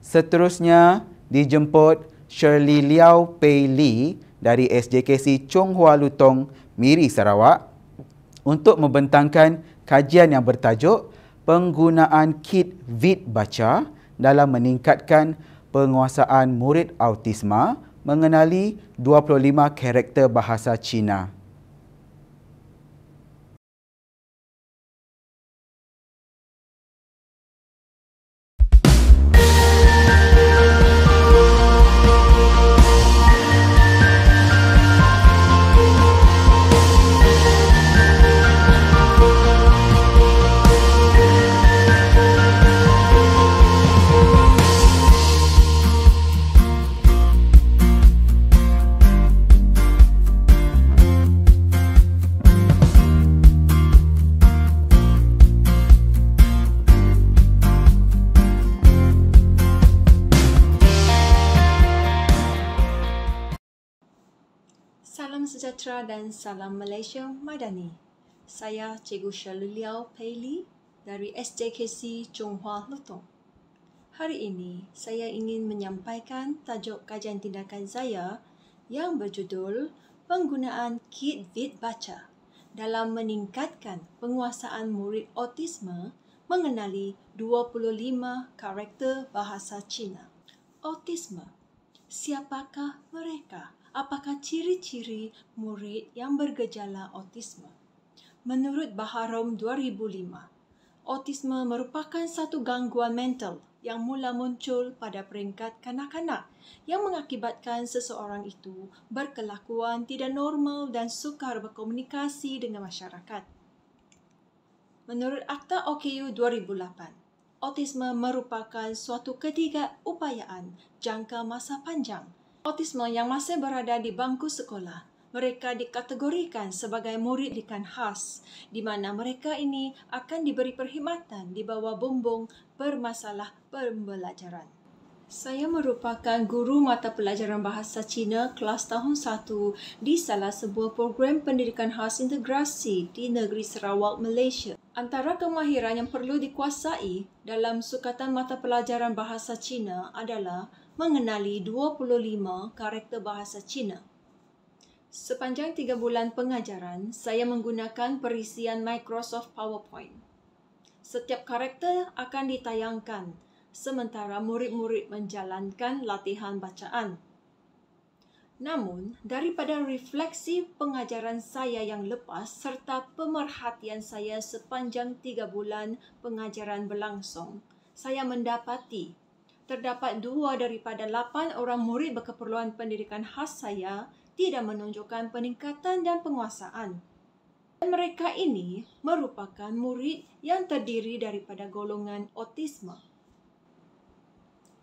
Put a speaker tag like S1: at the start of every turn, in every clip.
S1: Seterusnya dijemput Shirley Liao Pei Lee dari SJKC Chong Hua Lutong, Miri, Sarawak untuk membentangkan kajian yang bertajuk penggunaan kit VIT Baca dalam meningkatkan penguasaan murid autisma mengenali 25 karakter bahasa Cina.
S2: Salam sejahtera dan salam Malaysia Madani. Saya Cikgu Shirley Liao Pei Lee dari SJKC Chong Hua Lutong. Hari ini saya ingin menyampaikan tajuk kajian tindakan saya yang berjudul penggunaan kit VIT Baca dalam meningkatkan penguasaan murid autisma mengenali 25 karakter bahasa Cina. Autisma. Siapakah mereka? Apakah ciri-ciri murid yang bergejala autisma? Menurut Baharom 2005, autisma merupakan satu gangguan mental yang mula muncul pada peringkat kanak-kanak yang mengakibatkan seseorang itu berkelakuan tidak normal dan sukar berkomunikasi dengan masyarakat. Menurut Akta OKU 2008, autisma merupakan suatu ketidakupayaan jangka masa panjang. Autisma yang masih berada di bangku sekolah, mereka dikategorikan sebagai murid didikan khas, di mana mereka ini akan diberi perkhidmatan di bawah bumbung bermasalah pembelajaran. Saya merupakan guru mata pelajaran bahasa Cina kelas tahun 1 di salah sebuah program pendidikan khas integrasi di negeri Sarawak, Malaysia. Antara kemahiran yang perlu dikuasai dalam sukatan mata pelajaran bahasa Cina adalah mengenali 25 karakter bahasa Cina. Sepanjang 3 bulan pengajaran, saya menggunakan perisian Microsoft PowerPoint. Setiap karakter akan ditayangkan, sementara murid-murid menjalankan latihan bacaan. Namun, daripada refleksi pengajaran saya yang lepas serta pemerhatian saya sepanjang 3 bulan pengajaran berlangsung, saya mendapati terdapat 2 daripada 8 orang murid berkeperluan pendidikan khas saya tidak menunjukkan peningkatan dan penguasaan. Dan mereka ini merupakan murid yang terdiri daripada golongan autisma.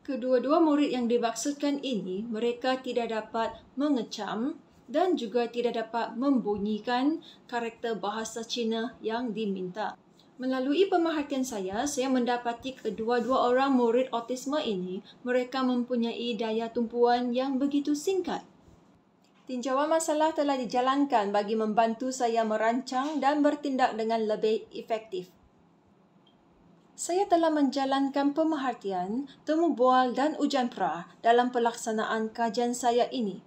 S2: Kedua-dua murid yang dimaksudkan ini, mereka tidak dapat mengecam dan juga tidak dapat membunyikan karakter bahasa Cina yang diminta. Melalui pemerhatian saya mendapati kedua-dua orang murid autisma ini, mereka mempunyai daya tumpuan yang begitu singkat. Tinjauan masalah telah dijalankan bagi membantu saya merancang dan bertindak dengan lebih efektif. Saya telah menjalankan pemerhatian, temu bual dan ujian pra dalam pelaksanaan kajian saya ini.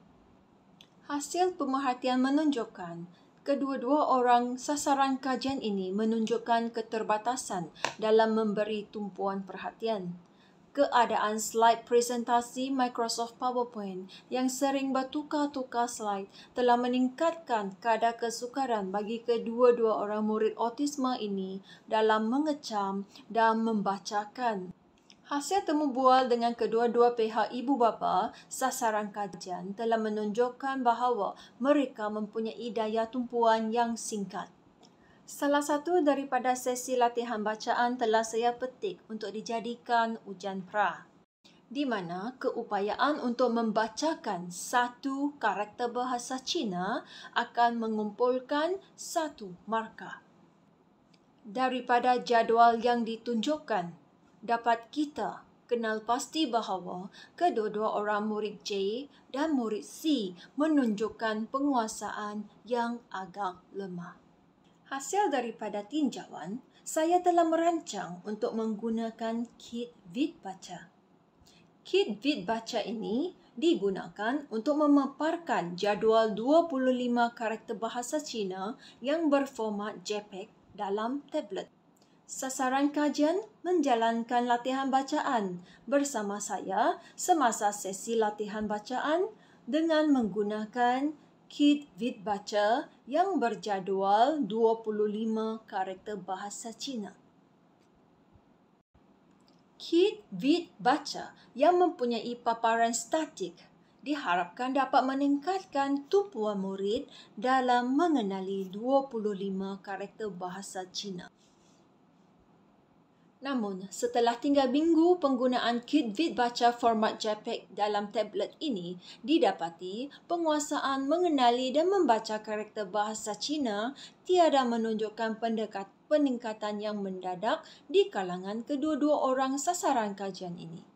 S2: Hasil pemerhatian menunjukkan kedua-dua orang sasaran kajian ini menunjukkan keterbatasan dalam memberi tumpuan perhatian. Keadaan slide presentasi Microsoft PowerPoint yang sering bertukar-tukar slide telah meningkatkan kadar kesukaran bagi kedua-dua orang murid autisma ini dalam mengecam dan membacakan. Hasil temu bual dengan kedua-dua pihak ibu bapa sasaran kajian telah menunjukkan bahawa mereka mempunyai daya tumpuan yang singkat. Salah satu daripada sesi latihan bacaan telah saya petik untuk dijadikan ujian pra, di mana keupayaan untuk membacakan satu karakter bahasa Cina akan mengumpulkan 1 markah. Daripada jadual yang ditunjukkan, dapat kita kenal pasti bahawa kedua-dua orang murid J dan murid C menunjukkan penguasaan yang agak lemah. Hasil daripada tinjauan, saya telah merancang untuk menggunakan kit VIT Baca. Kit Vid Baca ini digunakan untuk memaparkan jadual 25 karakter bahasa Cina yang berformat JPEG dalam tablet. Sasaran kajian menjalankan latihan bacaan bersama saya semasa sesi latihan bacaan dengan menggunakan Kit Vid Baca yang berjadual 25 karakter bahasa Cina. Kit Vid Baca yang mempunyai paparan statik diharapkan dapat meningkatkan tumpuan murid dalam mengenali 25 karakter bahasa Cina. Namun, setelah 3 minggu penggunaan Kit Vid Baca format JPEG dalam tablet ini, didapati penguasaan mengenali dan membaca karakter bahasa Cina tiada menunjukkan peningkatan yang mendadak di kalangan kedua-dua orang sasaran kajian ini.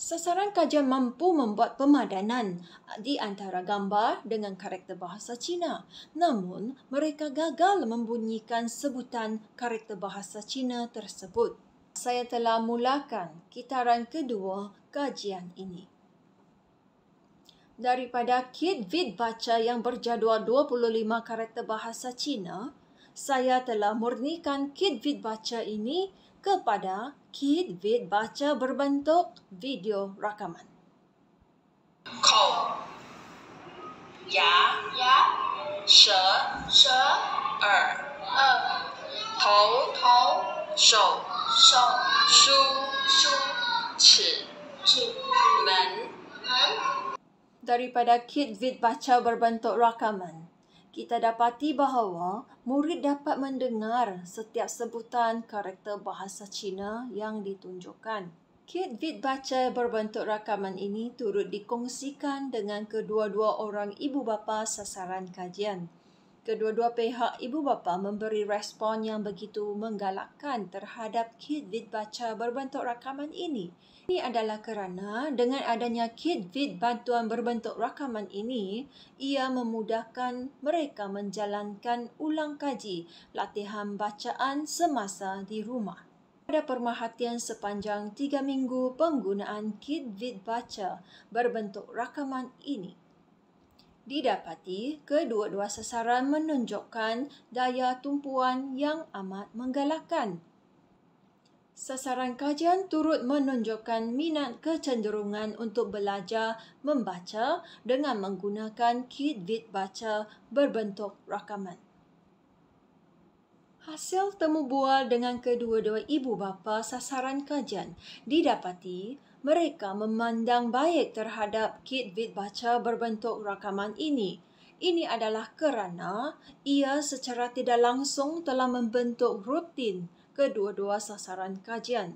S2: Sasaran kajian mampu membuat pemadanan di antara gambar dengan karakter bahasa Cina. Namun, mereka gagal membunyikan sebutan karakter bahasa Cina tersebut. Saya telah mulakan kitaran kedua kajian ini. Daripada Kit Vid Baca yang berjadual 25 karakter bahasa Cina, saya telah murnikan Kit Vid Baca ini kepada Kit Vid Baca berbentuk video rakaman.
S3: Kou, ya, she, tou, shou, shu, ci, men.
S2: Daripada Kit Vid Baca berbentuk rakaman, kita dapati bahawa murid dapat mendengar setiap sebutan karakter bahasa Cina yang ditunjukkan. Kit Vid Baca berbentuk rakaman ini turut dikongsikan dengan kedua-dua orang ibu bapa sasaran kajian. Kedua-dua pihak ibu bapa memberi respon yang begitu menggalakkan terhadap Kit Vid Baca berbentuk rakaman ini. Ini adalah kerana dengan adanya Kit Vid bantuan berbentuk rakaman ini, ia memudahkan mereka menjalankan ulang kaji latihan bacaan semasa di rumah. Pada pemerhatian sepanjang 3 minggu penggunaan Kit Vid Baca berbentuk rakaman ini, didapati kedua-dua sasaran menunjukkan daya tumpuan yang amat menggalakkan. Sasaran kajian turut menunjukkan minat kecenderungan untuk belajar membaca dengan menggunakan Kit Vid Baca berbentuk rakaman. Hasil temu bual dengan kedua-dua ibu bapa sasaran kajian didapati mereka memandang baik terhadap Kit Vid Baca berbentuk rakaman ini. Ini adalah kerana ia secara tidak langsung telah membentuk rutin kedua-dua sasaran kajian.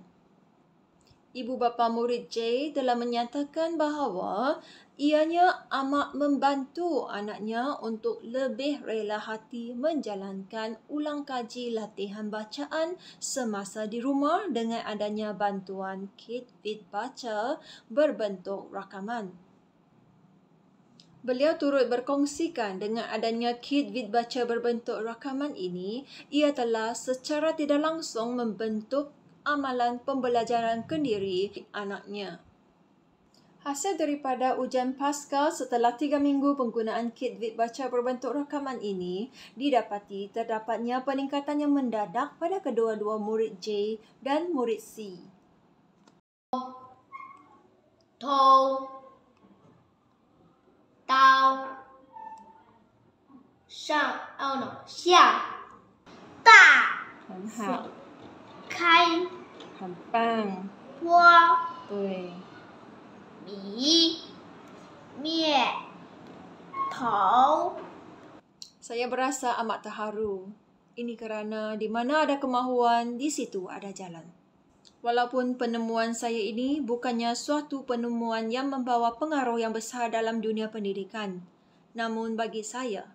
S2: Ibu bapa murid J telah menyatakan bahawa ianya amat membantu anaknya untuk lebih rela hati menjalankan ulang kaji latihan bacaan semasa di rumah dengan adanya bantuan Kit Vid Baca berbentuk rakaman. Beliau turut berkongsikan dengan adanya Kit Vid Baca berbentuk rakaman ini, ia telah secara tidak langsung membentuk amalan pembelajaran kendiri anaknya. Hasil daripada ujian Pascal setelah 3 minggu penggunaan Kit Vid Baca berbentuk rakaman ini, didapati terdapatnya peningkatan yang mendadak pada kedua-dua murid J dan murid C.
S4: Tou,刀，下，大，
S2: 很好，
S4: 开，
S2: 很棒，
S4: 锅，
S2: 对。
S4: 米，面，头。
S2: Saya berasa amat terharu. Ini kerana di mana ada kemahuan, di situ ada jalan. Walaupun penemuan saya ini bukannya suatu penemuan yang membawa pengaruh yang besar dalam dunia pendidikan, namun bagi saya,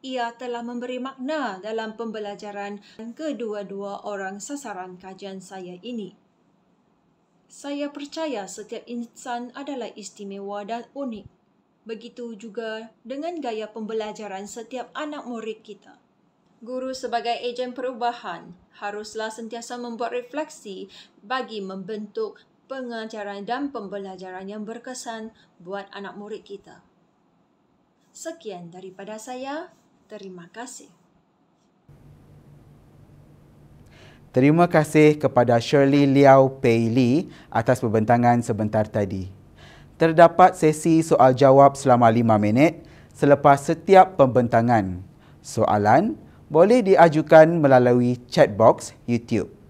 S2: ia telah memberi makna dalam pembelajaran kedua-dua orang sasaran kajian saya ini. Saya percaya setiap insan adalah istimewa dan unik. Begitu juga dengan gaya pembelajaran setiap anak murid kita. Guru sebagai ejen perubahan haruslah sentiasa membuat refleksi bagi membentuk pengajaran dan pembelajaran yang berkesan buat anak murid kita. Sekian daripada saya. Terima kasih.
S1: Terima kasih kepada Shirley Liao Pei Li atas pembentangan sebentar tadi. Terdapat sesi soal jawab selama 5 minit selepas setiap pembentangan. Soalan boleh diajukan melalui chat box YouTube.